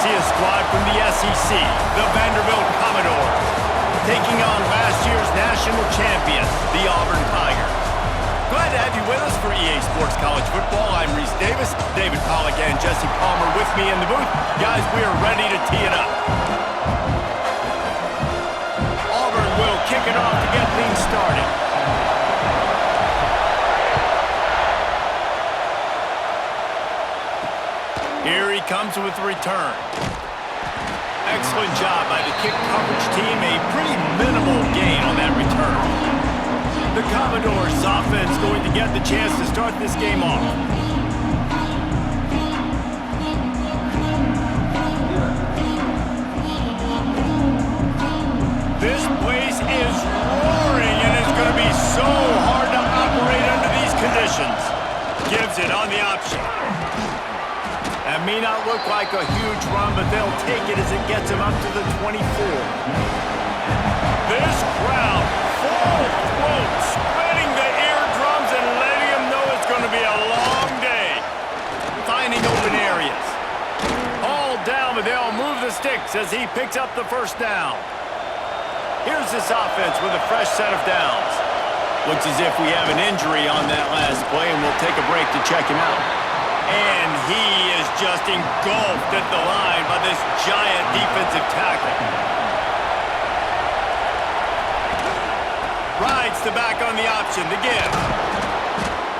see a squad from the SEC, the Vanderbilt Commodores, taking on last year's national champion, the Auburn Tigers. Glad to have you with us for EA Sports College Football. I'm Reese Davis, David Pollack and Jesse Palmer with me in the booth. Guys, we are ready to tee it up. Auburn will kick it off to get things started. Here he comes with the return. Excellent job by the kick coverage team. A pretty minimal gain on that return. The Commodores offense going to get the chance to start this game off. This place is roaring, and it's going to be so hard to operate under these conditions. Gives it on the option. That may not look like a huge run, but they'll take it as it gets them up to the 24. This crowd, full throat, spreading the eardrums and letting them know it's going to be a long day. Finding open areas. All down, but they'll move the sticks as he picks up the first down. Here's this offense with a fresh set of downs. Looks as if we have an injury on that last play, and we'll take a break to check him out. And he is just engulfed at the line by this giant defensive tackle. Rides the back on the option to give.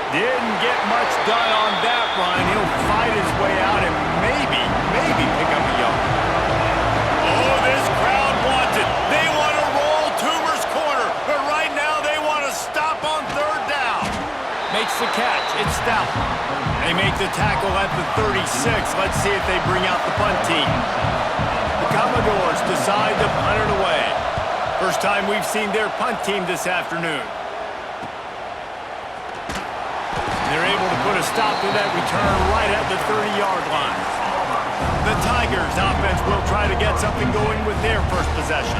Didn't get much done on that run. He'll fight his way out and maybe pick up a yard. Oh, this crowd wants it. They want to roll Toomer's corner, but right now they want to stop on third down. Makes the catch. It's Stout. They make the tackle at the 36. Let's see if they bring out the punt team. The Commodores decide to punt it away. First time we've seen their punt team this afternoon. They're able to put a stop to that return right at the 30-yard line. The Tigers offense will try to get something going with their first possession.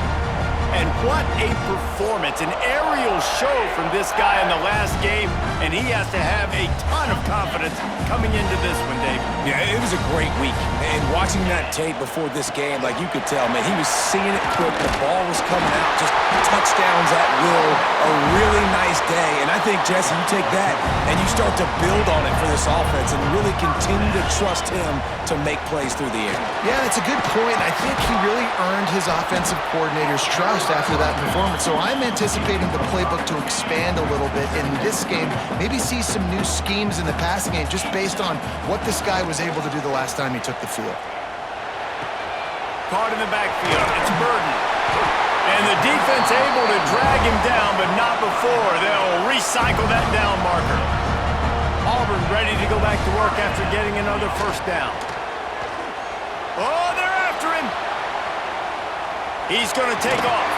And what a performance, an aerial show from this guy in the last game, and he has to have a ton of confidence coming into this one, Dave. Yeah, it was a great week. And watching that tape before this game, like you could tell, man, he was seeing it quick. The ball was coming out, just touchdowns at will. A really nice day. And I think, Jesse, you take that and you start to build on it for this offense and really continue to trust him to make plays through the air. Yeah, it's a good point. I think he really earned his offensive coordinator's trust after that performance. So I'm anticipating the playbook to expand a little bit in this game. Maybe see some new schemes in the passing game just based on what this guy was able to do the last time he took the field. Caught in the backfield. It's Burden. And the defense able to drag him down, but not before. They'll recycle that down marker. Auburn ready to go back to work after getting another first down. Oh, they're after him. He's going to take off.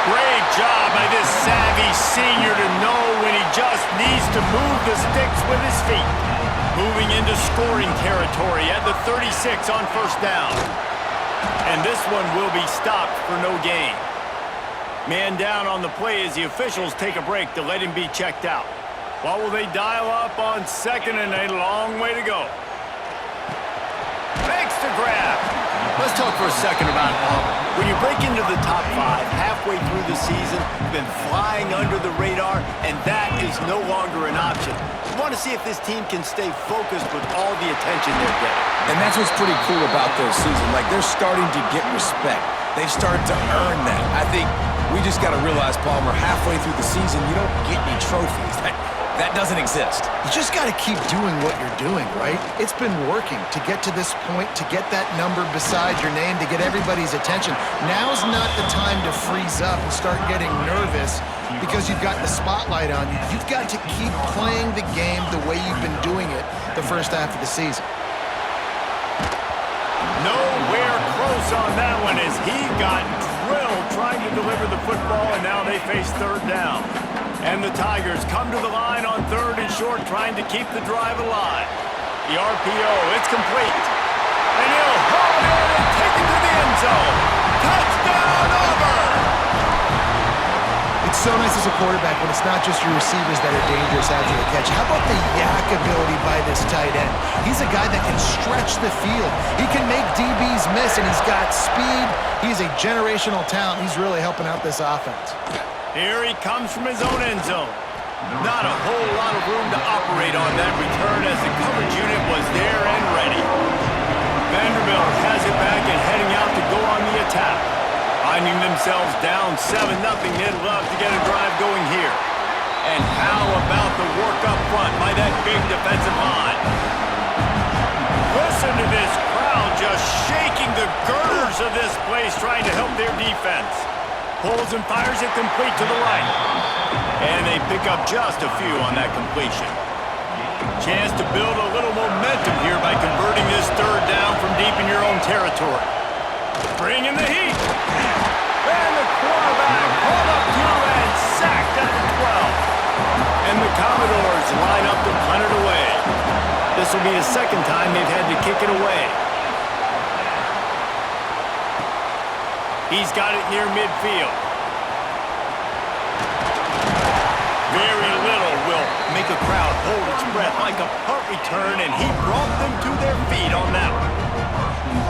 Great job by this savvy senior to know when he just needs to move the sticks with his feet. Moving into scoring territory at the 36 on first down. And this one will be stopped for no gain. Man down on the play as the officials take a break to let him be checked out. What will they dial up on second and a long way to go? Makes the grab. Let's talk for a second about Auburn. When you break into the top 5 halfway through the season, you've been flying under the radar, and that is no longer an option. You want to see if this team can stay focused with all the attention they're getting. And that's what's pretty cool about their season. Like, they're starting to get respect. They've started to earn that. I think we just got to realize, Palmer, halfway through the season, you don't get any trophies. That doesn't exist. You just got to keep doing what you're doing, right? It's been working to get to this point, to get that number beside your name, to get everybody's attention. Now's not the time to freeze up and start getting nervous because you've got the spotlight on you. You've got to keep playing the game the way you've been doing it the first half of the season. Nowhere close on that one as he got drilled trying to deliver the football, and now they face third down. And the Tigers come to the line on third and short, trying to keep the drive alive. The RPO, it's complete. And he'll haul it in and take it to the end zone. Touchdown, Auburn! It's so nice as a quarterback when it's not just your receivers that are dangerous after the catch. How about the yak ability by this tight end? He's a guy that can stretch the field. He can make DBs miss, and he's got speed. He's a generational talent. He's really helping out this offense. Here he comes from his own end zone. Not a whole lot of room to operate on that return as the coverage unit was there and ready. Vanderbilt has it back and heading out to go on the attack. Finding themselves down 7-0, they'd love to get a drive going here. And how about the work up front by that big defensive line? Listen to this crowd just shaking the girders of this place trying to help their defense. Pulls and fires it complete to the right. And they pick up just a few on that completion. Chance to build a little momentum here by converting this third down from deep in your own territory. Bring in the heat. And the quarterback pulled up through and sacked at the 12. And the Commodores line up to punt it away. This will be the second time they've had to kick it away. He's got it near midfield. Very little will make a crowd hold its breath like a punt return, and he brought them to their feet on that one.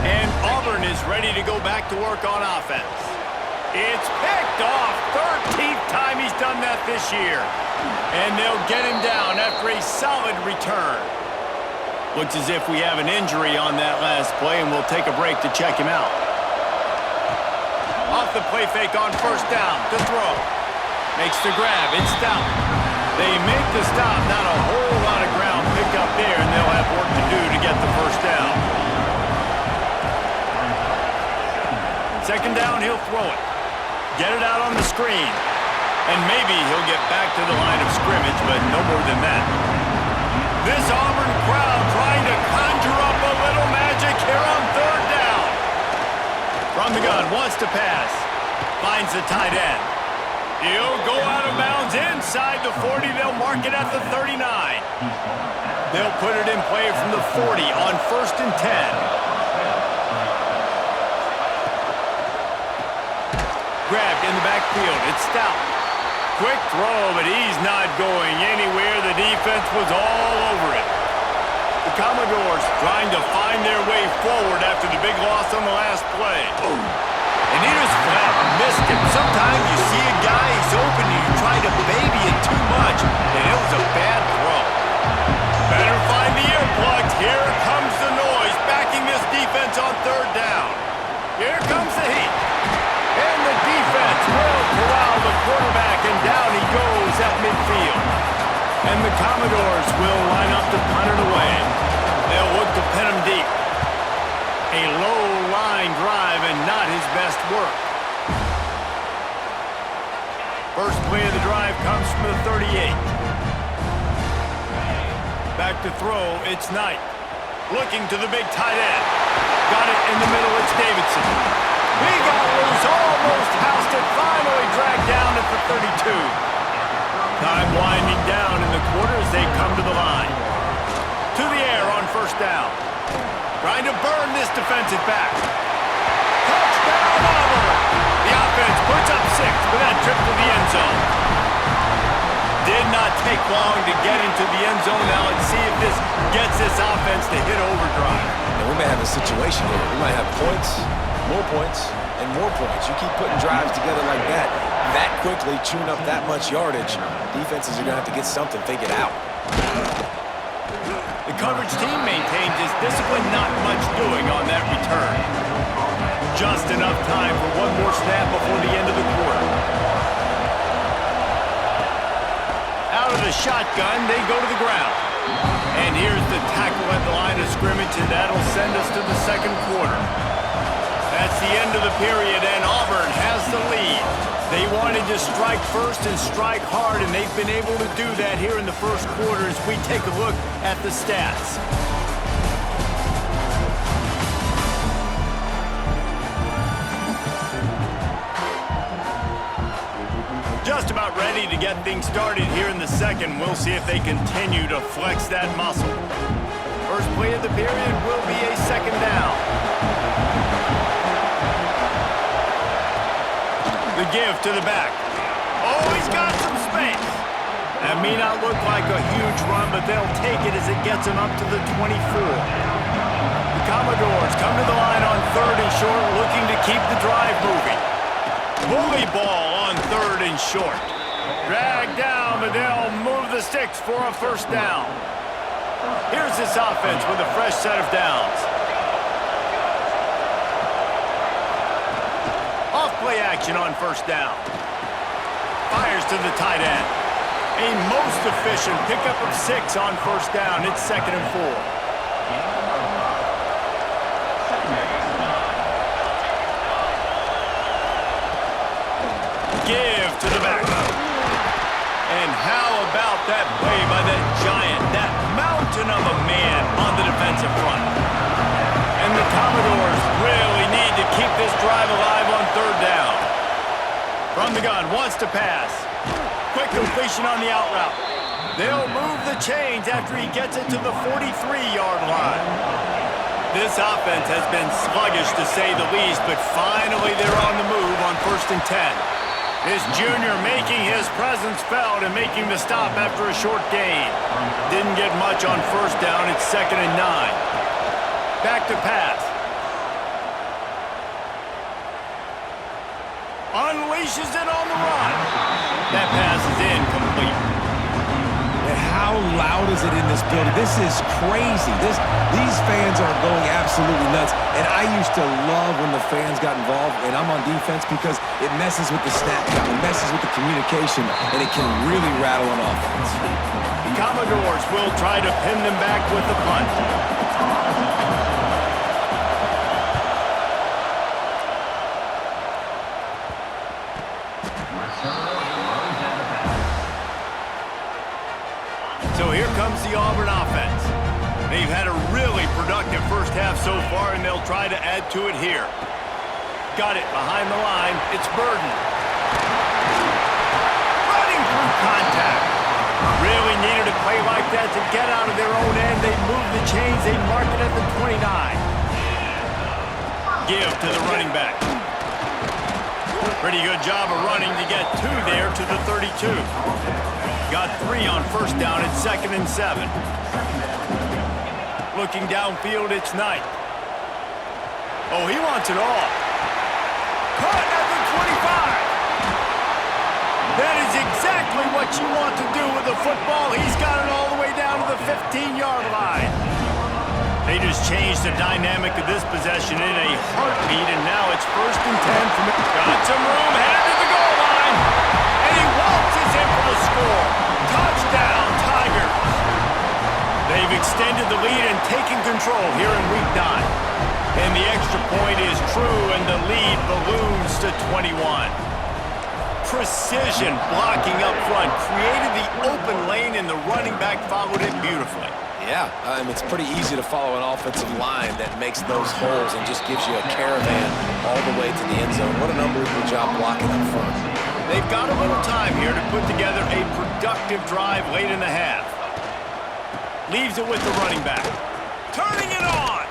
And Auburn is ready to go back to work on offense. It's picked off. 13th time he's done that this year. And they'll get him down after a solid return. Looks as if we have an injury on that last play, and we'll take a break to check him out. Off the play fake on first down to throw. Makes the grab. It's Stout. They make the stop. Not a whole lot of ground picked up there, and they'll have work to do to get the first down. Second down, he'll throw it. Get it out on the screen. And maybe he'll get back to the line of scrimmage, but no more than that. This Auburn crowd trying to conjure up a little magic here on third down. From the gun, wants to pass. Finds the tight end. He'll go out of bounds inside the 40. They'll mark it at the 39. They'll put it in play from the 40 on 1st and 10. Grabbed in the backfield. It's Stout. Quick throw, but he's not going anywhere. The defense was all over it. The Commodores trying to find their way forward after the big loss on the last play. And he just flat missed him. Sometimes you see a guy, he's open, and you try to baby it too much, and it was a bad throw. Better find the earplugs. Here comes the noise, backing this defense on third down. Here comes the heat. And the defense will corral the quarterback, and down he goes at midfield. And the Commodores will line up to punt it away. They'll look to pin him deep. A low-line drive and not his best work. First play of the drive comes from the 38. Back to throw, it's Knight. Looking to the big tight end. Got it in the middle, it's Davidson. He got loose, almost housed it, finally dragged down at the 32. Time winding down in the quarter as they come to the line. To the air on first down. Trying to burn this defensive back. Touchdown, Auburn! The offense puts up 6 with that trip to the end zone. Did not take long to get into the end zone. Now let's see if this gets this offense to hit overdrive. And we may have a situation here. We might have points, and more points. You keep putting drives together like that quickly, chewing up that much yardage, defenses are going to have to get something figured out. The coverage team maintains its discipline, not much doing on that return. Just enough time for one more snap before the end of the quarter. Out of the shotgun, they go to the ground. And here's the tackle at the line of scrimmage, and that'll send us to the second quarter. That's the end of the period, and Auburn has the lead. They wanted to strike first and strike hard, and they've been able to do that here in the first quarter as we take a look at the stats. Just about ready to get things started here in the second. We'll see if they continue to flex that muscle. First play of the period will be a second down. The give to the back. Oh, he's got some space. That may not look like a huge run, but they'll take it as it gets them up to the 24. The Commodores come to the line on 3rd and short, looking to keep the drive moving. Bully ball on 3rd and short. Drag down, but they'll move the sticks for a first down. Here's this offense with a fresh set of downs. Off-play action on first down. Fires to the tight end. A most efficient pickup of 6 on first down. It's 2nd and 4. Give to the back. And how about that play by that giant, that mountain of a man on the defensive front? And the Commodores really need to keep this drive alive on 3rd down. From the gun, wants to pass. Quick completion on the out route. They'll move the chains after he gets it to the 43-yard line. This offense has been sluggish to say the least, but finally they're on the move on 1st and 10. This junior making his presence felt and making the stop after a short gain. Didn't get much on 1st down. It's 2nd and 9. Back to pass. Unleashes it on the run. That pass is incomplete. And how loud is it in this building? This is crazy. These fans are going absolutely nuts. And I used to love when the fans got involved, and I'm on defense because it messes with the snap count, it messes with the communication, and it can really rattle an offense. The Commodores will try to pin them back with the punt. So here comes the Auburn offense. They've had a really productive first half so far, and they'll try to add to it here. Got it behind the line. It's Burden. Running through contact. Really needed a play like that to get out of their own end. They move the chains. They mark it at the 29. Give to the running back. Pretty good job of running to get 2 there to the 32. Got 3 on first down. It's 2nd and 7. Looking downfield, it's Knight. Oh, he wants it all. Caught at the 25. That is exactly what you want to do with the football. He's got it all the way down to the 15-yard line. They just changed the dynamic of this possession in a heartbeat, and now it's 1st and 10 from it. Got some room, headed to the goal line, and he waltzes in for the score. Touchdown, Tigers. They've extended the lead and taken control here in Week 9. And the extra point is true, and the lead balloons to 21. Precision blocking up front created the open lane, and the running back followed it beautifully. Yeah, it's pretty easy to follow an offensive line that makes those holes and just gives you a caravan all the way to the end zone. What an unbelievable job blocking up front. They've got a little time here to put together a productive drive late in the half. Leaves it with the running back. Turning it on!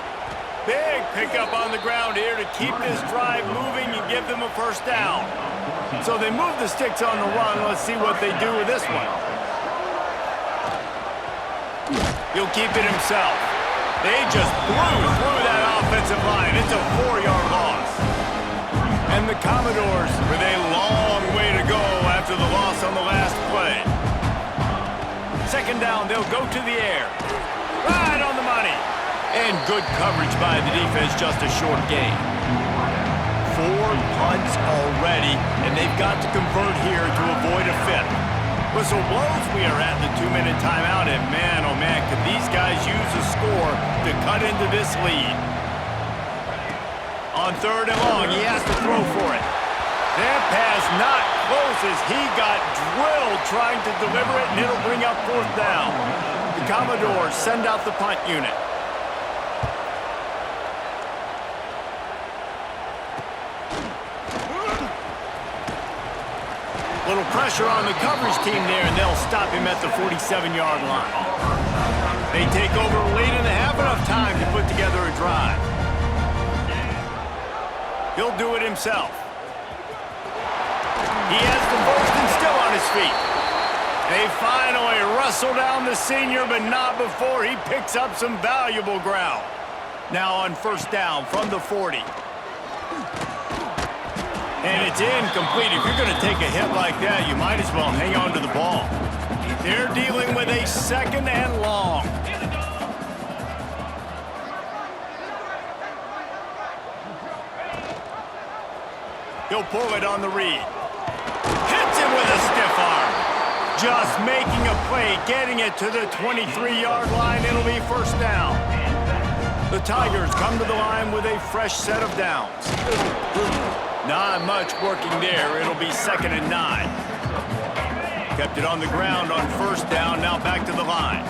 Big pickup on the ground here to keep this drive moving and give them a first down. So they move the sticks on the run. Let's see what they do with this one. He'll keep it himself. They just blew through that offensive line. It's a 4-yard loss. And the Commodores with a long way to go after the loss on the last play. 2nd down, they'll go to the air. Right on the money. And good coverage by the defense, just a short gain. 4 punts already, and they've got to convert here to avoid a 5th. Whistle blows, we are at the 2-minute timeout, and man, oh man, could these guys use a score to cut into this lead. On 3rd and long, he has to throw for it. That pass not close as he got drilled trying to deliver it, and it'll bring up 4th down. The Commodores send out the punt unit. Little pressure on the coverage team there, and they'll stop him at the 47-yard line. They take over late in the half, enough time to put together a drive. He'll do it himself. He has the first and still his feet. They finally wrestle down the senior, but not before he picks up some valuable ground. Now on first down from the 40. And it's incomplete. If you're going to take a hit like that, you might as well hang on to the ball. They're dealing with a second and long. He'll pull it on the read. Hits him with a stiff arm. Just making a play, getting it to the 23-yard line. It'll be first down. The Tigers come to the line with a fresh set of downs. Not much working there. It'll be second and 9. Kept it on the ground on first down. Now back to the line.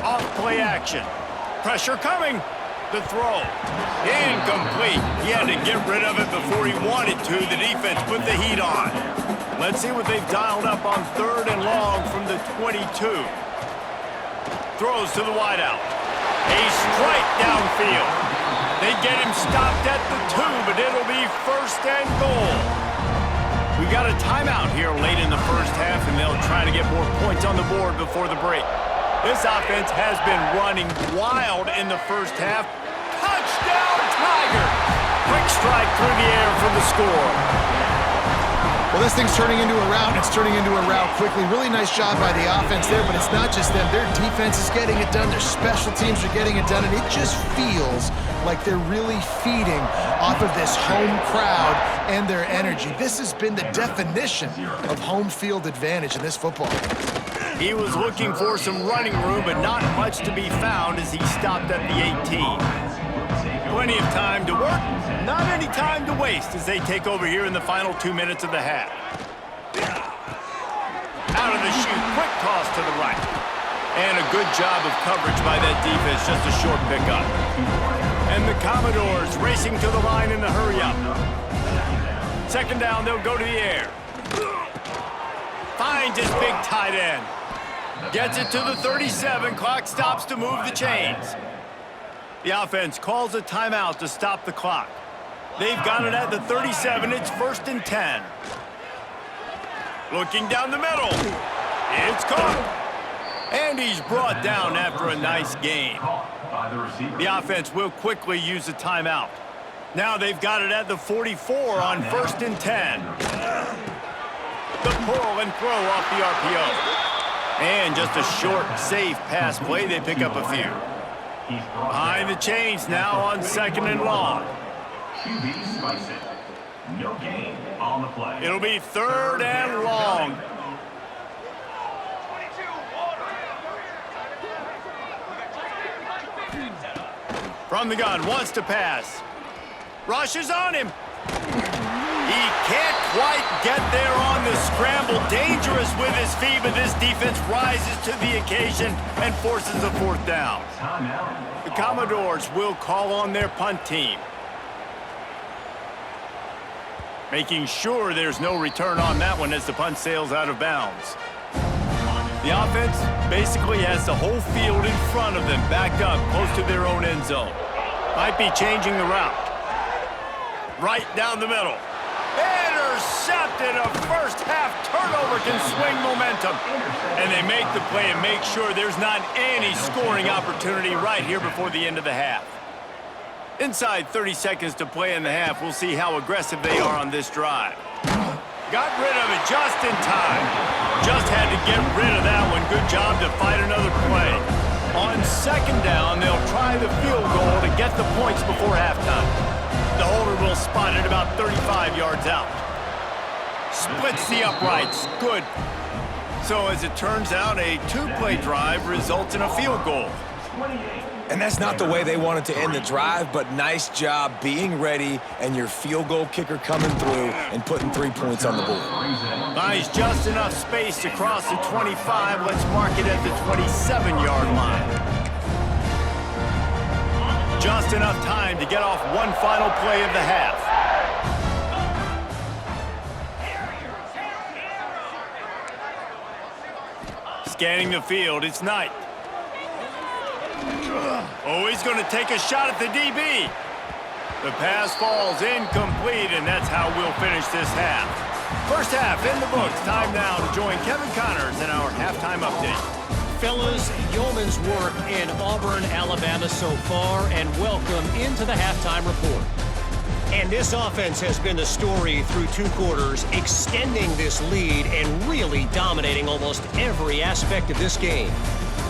Off play action. Pressure coming. The throw. Incomplete. He had to get rid of it before he wanted to. The defense put the heat on. Let's see what they've dialed up on third and long from the 22. Throws to the wideout. A strike downfield. They get him stopped at the 2, but it'll be first and goal. We got a timeout here late in the first half, and they'll try to get more points on the board before the break. This offense has been running wild in the first half. Touchdown, Tigers! Quick strike through the air for the score. Well, this thing's turning into a rout, and it's turning into a rout quickly. Really nice job by the offense there, but it's not just them. Their defense is getting it done. Their special teams are getting it done, and it just feels like they're really feeding off of this home crowd and their energy. This has been the definition of home field advantage in this football game. He was looking for some running room, but not much to be found as he stopped at the 18. Plenty of time to work, not any time to waste as they take over here in the final 2 minutes of the half. Out of the chute, quick toss to the right. And a good job of coverage by that defense, just a short pickup. And the Commodores racing to the line in the hurry-up. Second down, they'll go to the air. Finds his big tight end. Gets it to the 37. Clock stops to move the chains. The offense calls a timeout to stop the clock. They've got it at the 37. It's first and 10. Looking down the middle. It's caught. And he's brought down after a nice gain. The offense will quickly use a timeout. Now they've got it at the 44 on first and 10. The pull and throw off the RPO. And just a short, safe pass play. They pick up a few. Behind the chains now on second and long. No gain on the play. It'll be third and long. From the gun, wants to pass. Rushes on him. He can't quite get there on the scramble. Dangerous with his feet, but this defense rises to the occasion and forces a fourth down. The Commodores will call on their punt team. Making sure there's no return on that one as the punt sails out of bounds. The offense basically has the whole field in front of them, backed up close to their own end zone. Might be changing the route. Right down the middle. Intercepted. A first half turnover can swing momentum. And they make the play and make sure there's not any scoring opportunity right here before the end of the half. Inside 30 seconds to play in the half, we'll see how aggressive they are on this drive. Got rid of it just in time. Just had to get rid of that one. Good job to fight another play. On second down, they'll try the field goal to get the points before halftime. The holder will spot it about 35 yards out. Splits the uprights. Good. So as it turns out, a two-play drive results in a field goal. And that's not the way they wanted to end the drive, but nice job being ready and your field goal kicker coming through and putting 3 points on the board. Nice, just enough space to cross the 25. Let's mark it at the 27-yard line. Just enough time to get off one final play of the half. Scanning the field, it's Knight. Oh, he's going to take a shot at the DB. The pass falls incomplete, and that's how we'll finish this half. First half in the books. Time now to join Kevin Connors in our halftime update. Fellas, yeoman's work in Auburn, Alabama so far, and welcome into the halftime report. And this offense has been the story through 2 quarters, extending this lead and really dominating almost every aspect of this game.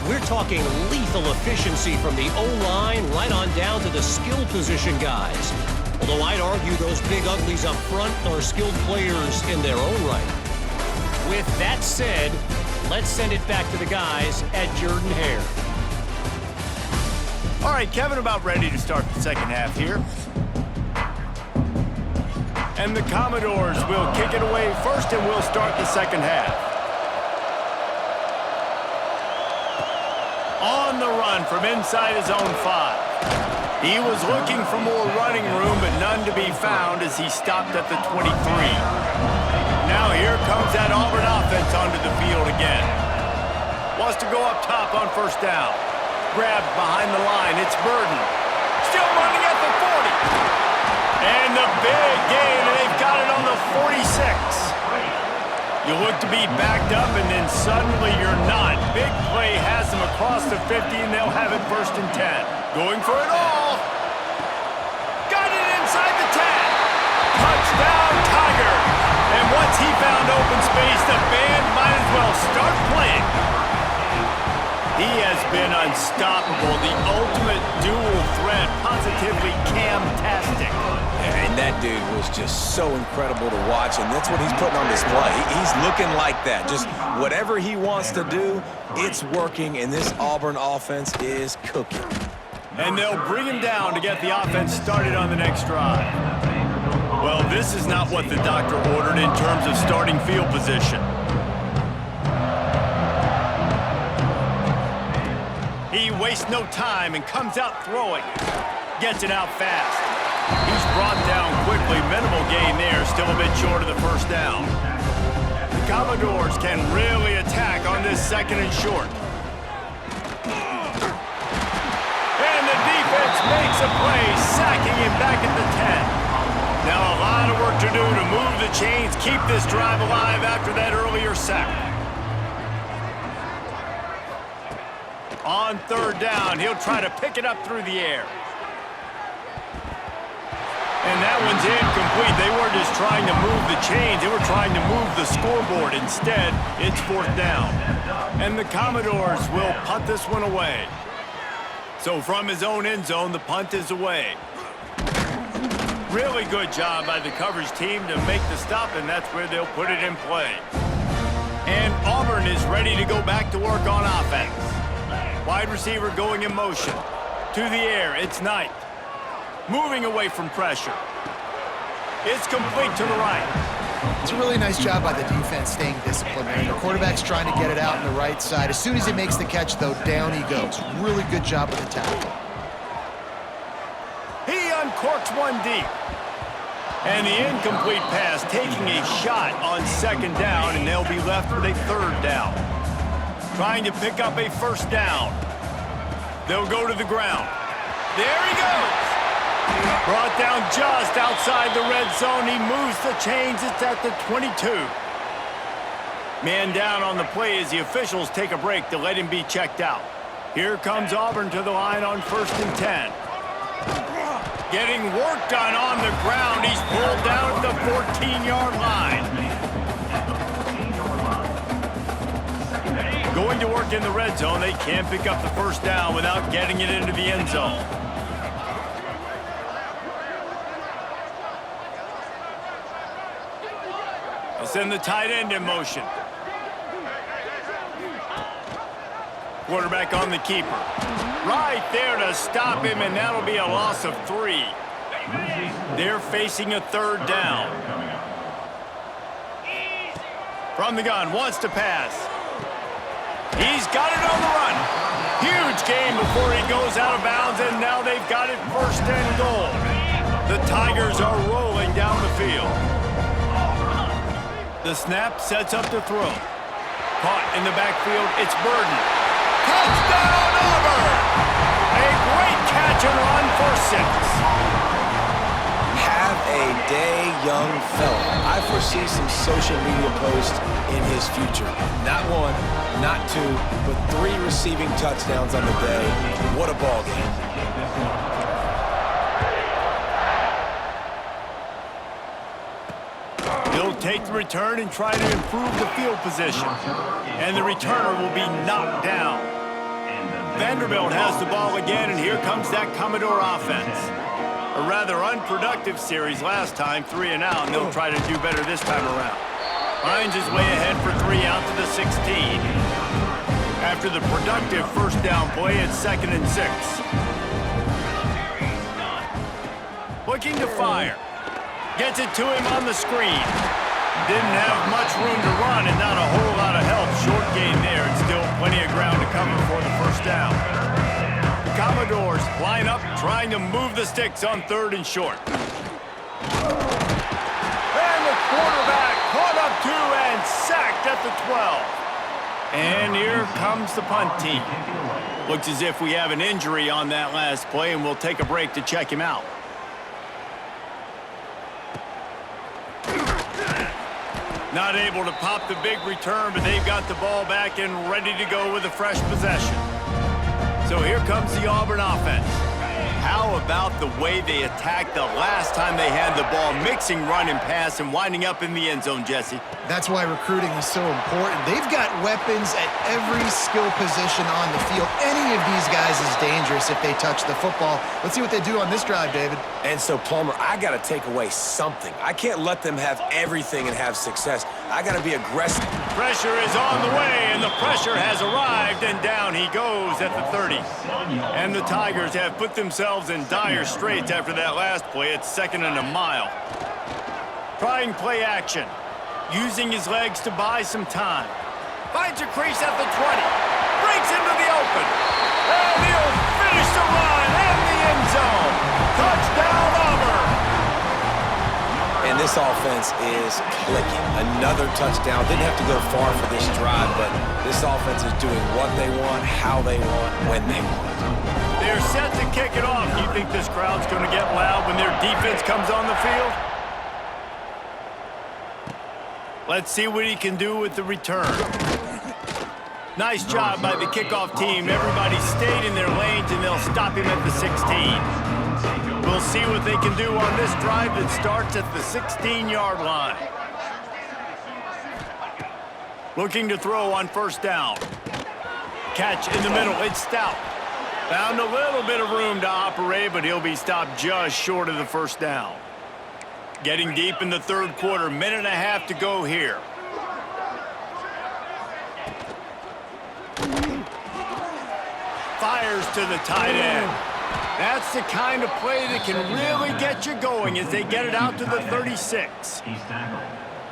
We're talking lethal efficiency from the O-line right on down to the skill position guys. Although I'd argue those big uglies up front are skilled players in their own right. With that said, let's send it back to the guys at Jordan-Hare. All right, Kevin, about ready to start the second half here. And the Commodores will kick it away first, and we'll start the second half. On the run from inside his own 5. He was looking for more running room, but none to be found as he stopped at the 23. Now here comes that Auburn offense onto the field again. Wants to go up top on first down. Grabbed behind the line. It's Burden. Still running at the 40. And the big gain, and they've got it on the 46. You look to be backed up, and then suddenly you're not. Big play has them across the 50, and they'll have it first and 10. Going for it all. Got it inside the 10. Touchdown, Tigers. And once he found open space, the band might as well start playing. He has been unstoppable, the ultimate dual threat, positively Cam-tastic. And that dude was just so incredible to watch, and that's what he's putting on display. He's looking like that. Just whatever he wants to do, it's working, and this Auburn offense is cooking. And they'll bring him down to get the offense started on the next drive. Well, this is not what the doctor ordered in terms of starting field position. He wastes no time and comes out throwing. Gets it out fast. He's brought down quickly. Minimal gain there. Still a bit short of the first down. The Commodores can really attack on this second and short. And the defense makes a play, sacking him back at the 10. Now a lot of work to do to move the chains, keep this drive alive after that earlier sack. On third down, he'll try to pick it up through the air. And that one's incomplete. They weren't just trying to move the chains. They were trying to move the scoreboard. Instead, it's fourth down. And the Commodores will punt this one away. So from his own end zone, the punt is away. Really good job by the coverage team to make the stop, and that's where they'll put it in play. And Auburn is ready to go back to work on offense. Wide receiver going in motion. To the air, it's Knight. Moving away from pressure. It's complete to the right. It's a really nice job by the defense staying disciplined there. The quarterback's trying to get it out on the right side. As soon as he makes the catch, though, down he goes. Really good job with the tackle. He uncorks one deep. And the incomplete pass taking a shot on second down, and they'll be left with a third down. Trying to pick up a first down. They'll go to the ground. There he goes. Brought down just outside the red zone. He moves the chains. It's at the 22. Man down on the play as the officials take a break to let him be checked out. Here comes Auburn to the line on first and 10. Getting work done on the ground. He's pulled down at the 14-yard line. Going to work in the red zone. They can't pick up the first down without getting it into the end zone. They'll send the tight end in motion. Quarterback on the keeper. Right there to stop him, and that'll be a loss of 3. They're facing a third down. From the gun, wants to pass. He's got it on the run. Huge gain before he goes out of bounds, and now they've got it first and goal. The Tigers are rolling down the field. The snap sets up to throw. Caught in the backfield, it's Burden. Touchdown, Auburn! A great catch and run for 6. Have a day young fella. I foresee some social media posts in his future. Not one, not two, but 3 receiving touchdowns on the day. What a ball game. He'll take the return and try to improve the field position. And the returner will be knocked down. Vanderbilt has the ball again, and here comes that Commodore offense. A rather unproductive series last time, 3 and out, and they'll try to do better this time around. Finds his way ahead for 3 out to the 16. After the productive first down play, it's 2nd and 6. Looking to fire. Gets it to him on the screen. Didn't have much room to run and not a whole lot of help. Short gain there and still plenty of ground to cover for the first down. The Commodores line up trying to move the sticks on 3rd and short. And the quarterback caught up to and sacked at the 12. And here comes the punt team. Looks as if we have an injury on that last play, and we'll take a break to check him out. Not able to pop the big return, but they've got the ball back and ready to go with a fresh possession. So here comes the Auburn offense. How about the way they attacked the last time they had the ball, mixing run and pass and winding up in the end zone, Jesse? That's why recruiting is so important. They've got weapons at every skill position on the field. Any of these guys is dangerous if they touch the football. Let's see what they do on this drive, David. And so, Plummer, I got to take away something. I can't let them have everything and have success. I got to be aggressive. Pressure is on the way, and the pressure has arrived, and down he goes at the 30. And the Tigers have put themselves in dire straits after that last play. It's 2nd and a mile. Trying play action. Using his legs to buy some time. Finds a crease at the 20. Breaks into the open. And he'll finish the run and the end zone. Touchdown, Auburn. And this offense is clicking. Another touchdown. Didn't have to go far for this drive, but this offense is doing what they want, how they want, when they want. They're set to kick it off. Do you think this crowd's going to get loud when their defense comes on the field? Let's see what he can do with the return. Nice job by the kickoff team. Everybody stayed in their lanes, and they'll stop him at the 16. We'll see what they can do on this drive that starts at the 16-yard line. Looking to throw on 1st down. Catch in the middle. It's Stout. Found a little bit of room to operate, but he'll be stopped just short of the 1st down. Getting deep in the 3rd quarter, minute and a half to go here. Fires to the tight end. That's the kind of play that can really get you going as they get it out to the 36.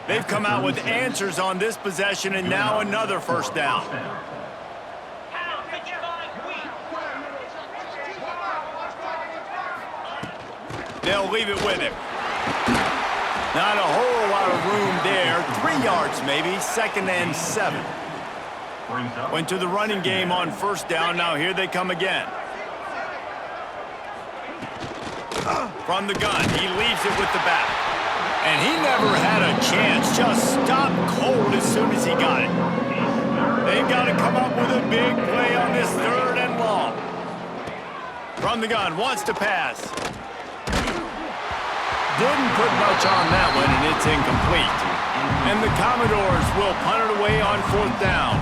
They've come out with answers on this possession, and now another 1st down. They'll leave it with him. Not a whole lot of room there. 3 yards maybe, 2nd and 7. Went to the running game on 1st down. Now here they come again. From the gun, he leaves it with the back. And he never had a chance. Just stopped cold as soon as he got it. They've got to come up with a big play on this 3rd and long. From the gun, wants to pass. Didn't put much on that one, and it's incomplete. And the Commodores will punt it away on 4th down.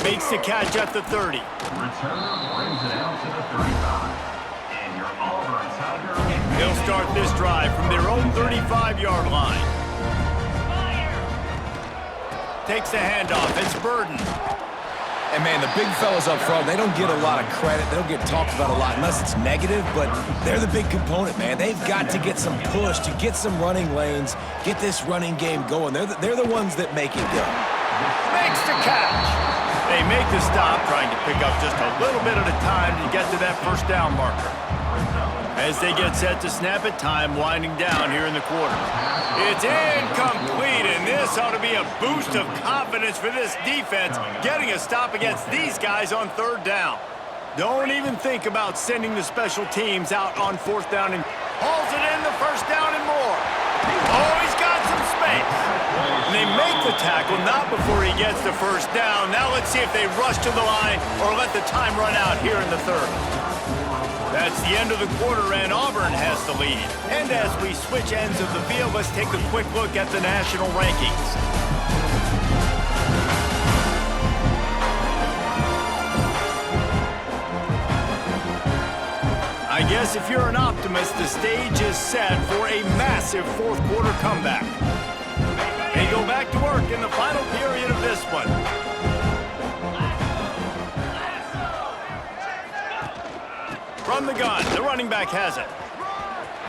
Makes the catch at the 30. Returner brings it out to the 35. And your Auburn Tigers. They'll start this drive from their own 35-yard line. Takes the handoff. It's Burden. And, man, the big fellas up front, they don't get a lot of credit. They don't get talked about a lot unless it's negative, but they're the big component, man. They've got to get some push, to get some running lanes, get this running game going. They're the ones that make it go. Makes the catch. They make the stop, trying to pick up just a little bit at a time to get to that 1st down marker. As they get set to snap it, time winding down here in the quarter. It's incomplete, and this ought to be a boost of confidence for this defense, getting a stop against these guys on 3rd down. Don't even think about sending the special teams out on 4th down and hauls it in the 1st down and more. Oh, he's got some space. And they make the tackle, not before he gets the 1st down. Now let's see if they rush to the line or let the time run out here in the 3rd. That's the end of the quarter, and Auburn has the lead. And as we switch ends of the field, let's take a quick look at the national rankings. I guess if you're an optimist, the stage is set for a massive 4th quarter comeback. They go back to work in the final period of this one. From the gun, the running back has it.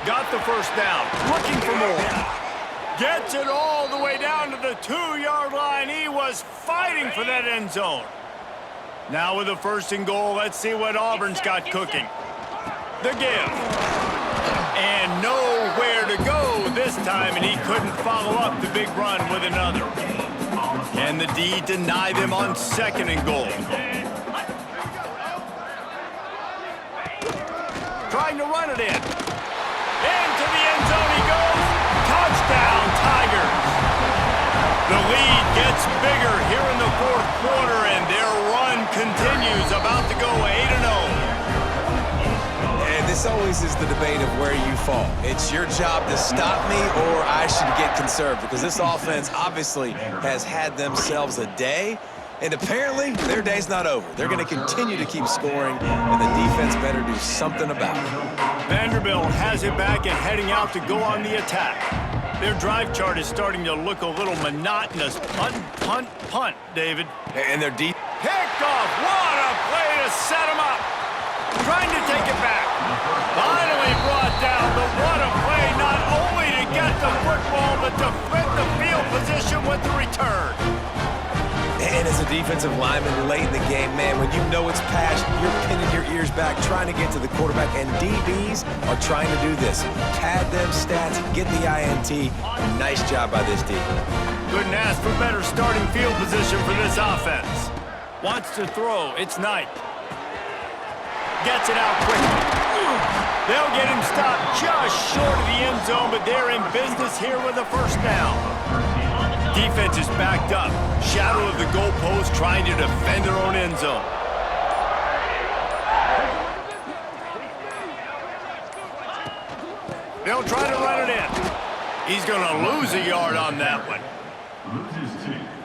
Got the 1st down, looking for more. Gets it all the way down to the 2-yard line. He was fighting for that end zone. Now with a 1st and goal, let's see what Auburn's got cooking. The give. And nowhere to go this time, and he couldn't follow up the big run with another. Can the D deny them on 2nd and goal? Trying to run it in. Into the end zone he goes. Touchdown, Tigers. The lead gets bigger here in the 4th quarter, and their run continues, about to go 8-0. This always is the debate of where you fall. It's your job to stop me, or I should get conserved, because this offense obviously has had themselves a day, and apparently their day's not over. They're going to continue to keep scoring, and the defense better do something about it. Vanderbilt has it back and heading out to go on the attack. Their drive chart is starting to look a little monotonous. Punt, punt, punt, David. And their deep picked off. What a play to set him up. Trying to take it back. Finally brought down, but what a play, not only to get the football, but to flip the field position with the return. And as a defensive lineman late in the game, man, when you know it's passed, you're pinning your ears back, trying to get to the quarterback, and DBs are trying to do this. Pad them stats, get the INT. Nice job by this D. Couldn't ask for better starting field position for this offense. Wants to throw, it's Knight. Gets it out quickly. They'll get him stopped just short of the end zone, but they're in business here with a 1st down. Defense is backed up. Shadow of the goalpost, trying to defend their own end zone. They'll try to run it in. He's going to lose a yard on that one.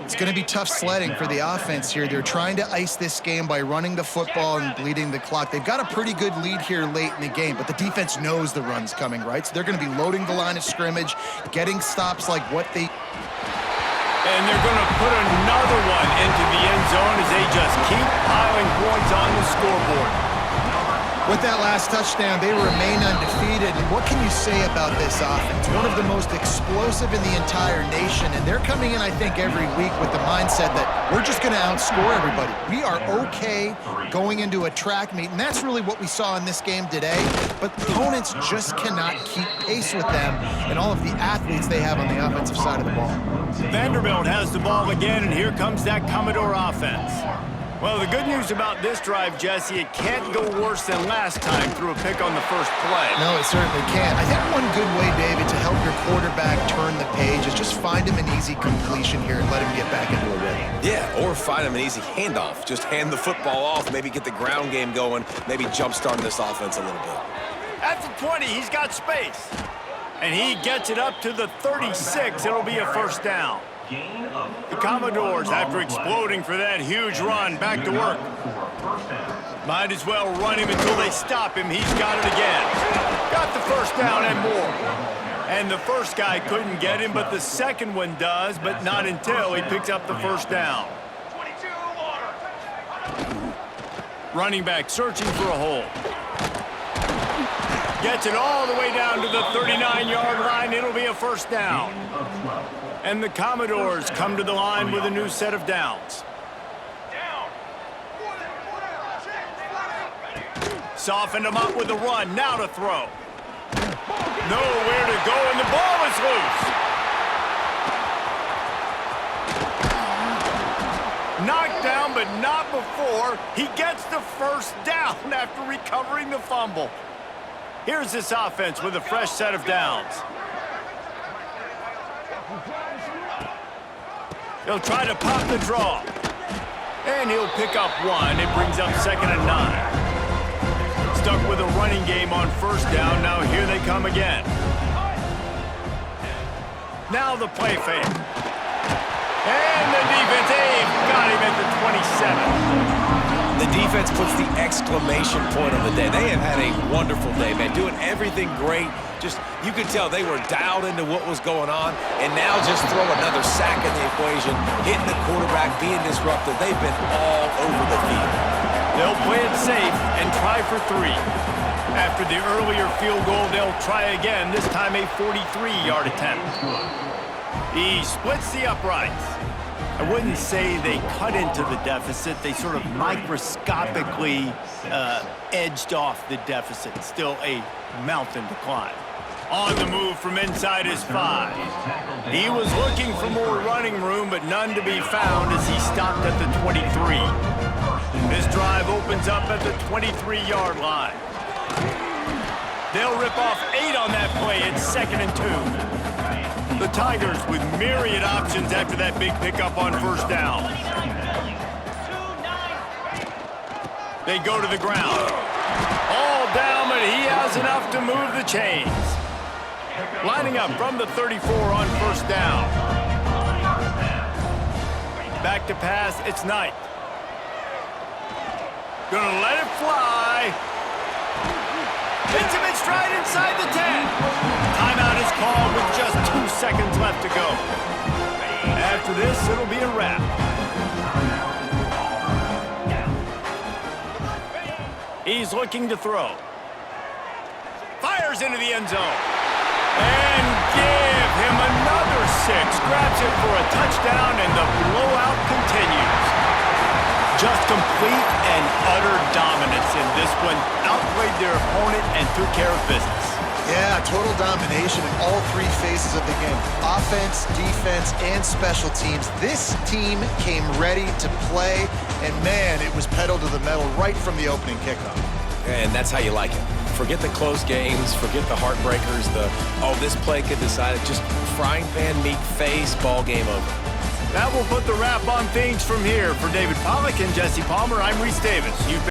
It's going to be tough sledding for the offense here. They're trying to ice this game by running the football and bleeding the clock. They've got a pretty good lead here late in the game, but the defense knows the run's coming, right? So they're going to be loading the line of scrimmage, getting stops like what they... And they're going to put another one into the end zone as they just keep piling points on the scoreboard. With that last touchdown, they remain undefeated. And what can you say about this offense? One of the most explosive in the entire nation. And they're coming in, I think, every week with the mindset that we're just going to outscore everybody. We are okay going into a track meet. And that's really what we saw in this game today. But opponents just cannot keep pace with them and all of the athletes they have on the offensive side of the ball. Vanderbilt has the ball again, and here comes that Commodore offense. Well, the good news about this drive, Jesse, it can't go worse than last time through a pick on the 1st play. No, it certainly can't. I think one good way, David, to help your quarterback turn the page is just find him an easy completion here and let him get back into a rhythm. Yeah, or find him an easy handoff. Just hand the football off, maybe get the ground game going, maybe jumpstart this offense a little bit. At the 20, he's got space. And he gets it up to the 36. It'll be a 1st down. The Commodores, after exploding for that huge run, back to work. Might as well run him until they stop him. He's got it again. Got the 1st down and more. And the first guy couldn't get him, but the second one does, but not until he picks up the 1st down. Running back searching for a hole. Gets it all the way down to the 39-yard line. It'll be a 1st down. And the Commodores come to the line with a new set of downs. Softened them up with a run. Now to throw. Nowhere to go, and the ball is loose. Knocked down, but not before he gets the first down after recovering the fumble. Here's this offense with a fresh set of downs. He'll try to pop the draw. And he'll pick up one. It brings up 2nd and 9. Stuck with a running game on first down. Now here they come again. Now the play fake. And the defense, got him at the 27. The defense puts the exclamation point on the day. They have had a wonderful day, man, doing everything great. Just, you could tell they were dialed into what was going on, and now just throw another sack in the equation, hitting the quarterback, being disruptive. They've been all over the field. They'll play it safe and try for 3. After the earlier field goal, they'll try again, this time a 43-yard attempt. He splits the uprights. I wouldn't say they cut into the deficit. They sort of microscopically edged off the deficit. Still a mountain to climb. On the move from inside his 5. He was looking for more running room, but none to be found as he stopped at the 23. This drive opens up at the 23-yard line. They'll rip off 8 on that play. It's 2nd and 2. The Tigers with myriad options after that big pickup on first down. They go to the ground. All down, but he has enough to move the chains. Lining up from the 34 on first down. Back to pass, it's Knight. Gonna let it fly. Hits him in stride inside the 10. Timeout is called with just 2 seconds left to go. After this, it'll be a wrap. He's looking to throw. Fires into the end zone. And give him another 6. Grabs it for a touchdown, and the blowout continues. Just complete and utter dominance in this one. Outplayed their opponent and took care of business. Yeah, total domination in all 3 phases of the game. Offense, defense, and special teams. This team came ready to play, and man, it was pedal to the metal right from the opening kickoff. And that's how you like it. Forget the close games, forget the heartbreakers, this play could decide it. Just frying pan meat face, ball game over. That will put the wrap on things from here. For David Pollack and Jesse Palmer, I'm Reese Davis. You've been